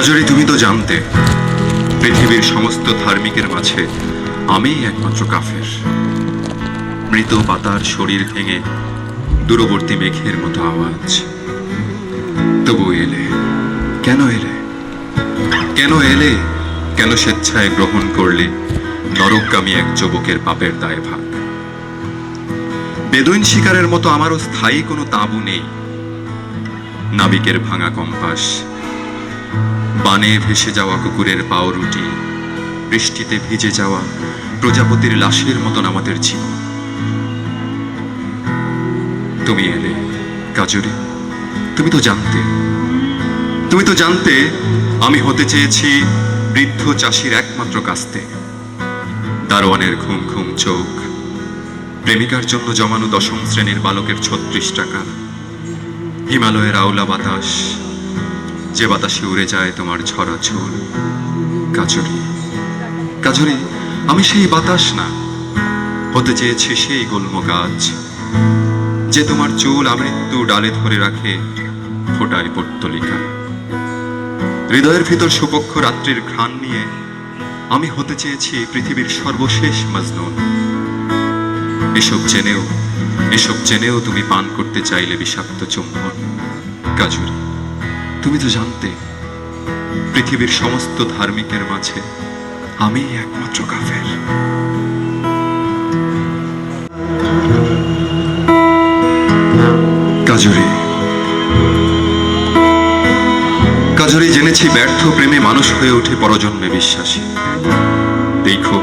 কাজরি, তুমি তো জানতে পৃথিবীর সমস্ত ধার্মিকের মাঝে আমিই একমাত্র কাফের। মৃত পাতার শরীর ভেঙে দূরবর্তী মেঘের মতো আওয়াজ। তবু এলে, কেন এলে? কেন এলে? কেন স্বেচ্ছায় গ্রহণ করলে নরকগামী এক যুবকের পাপের দায়ভাগ? বেদুইন শিকারের মতো আমারও স্থায়ী কোনো তাঁবু নেই। নাবিকের ভাঙা কম্পাস, বানে ভেসে যাওয়া কুকুরের পাউরুটি, বৃষ্টিতে ভিজে যাওয়া প্রজাপতির লাশের মতন আমাদের জীবন। তুমি এলে কাজরি, তুমি তো জানতে আমি হতে চেয়েছি বৃদ্ধ চাষির একমাত্র কাস্তে। দারোয়ানের ঘুম ঘুম চোখ, প্রেমিকার জন্য জমানো 10ম শ্রেণীর বালকের 36 টাকা, হিমালয়ের আওলা বাতাস, যে বাতাসে উড়ে যায় তোমার ঝরা চুল। কাজরি, আমি সেই বাতাস না, হতে চেয়েছি সেই গুল্ম গাছ, যে তোমার চুল আমৃত্যু ডালে ধরে রাখে ফোটায় পট্টলিকা। হৃদয়ের ভিতর সুপক্ষ রাত্রির ঘ্রাণ নিয়ে আমি হতে চেয়েছি পৃথিবীর সর্বশেষ মজনুন। এসব জেনেও তুমি পান করতে চাইলে বিষাক্ত চুম্বন। কাজরি, তুমি তো জানতে পৃথিবীর সমস্ত ধার্মিকের মাঝে আমি একমাত্র কাফের। কাজরি, জেনেছি ব্যর্থ প্রেমে মানুষ হয়ে ওঠে পরজন্মে বিশ্বাসী। দেখো,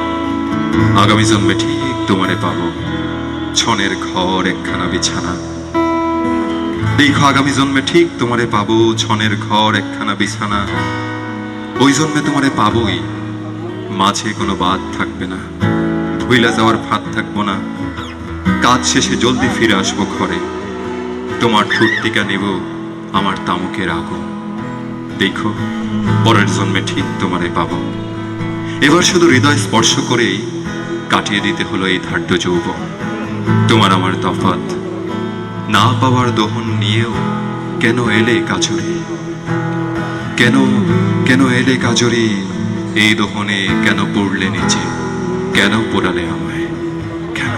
আগামী জন্মে ঠিক তোমারে পাবো, ছনের ঘর একখানা বিছানা। দেখো, আগামী জন্মে ঠিক তোমারে পাবো, ছনের ঘর একখানা বিছানা। ওই জন্মে তোমারে পাবোই, মাঝে কোনো বাদ থাকবে না, ভুইলা যাওয়ার ফাঁদ থাকবো না। কাজ শেষে জলদি ফিরে আসবো ঘরে, তোমার ঠুটটিকা নেব আমার তামুকের আগুন। দেখো, পরের জন্মে ঠিক তোমারে পাবো। এবার শুধু হৃদয় স্পর্শ করেই কাটিয়ে দিতে হলো এই ধার্য যৌবন। তোমার আমার তফাৎ না পাওয়ার দহন নিয়েও কেন এলে কাজরি? কেন এলে কাজরি? এই দহনে কেন পড়লে নিচে? কেন পোড়ালে আমায়? কেন?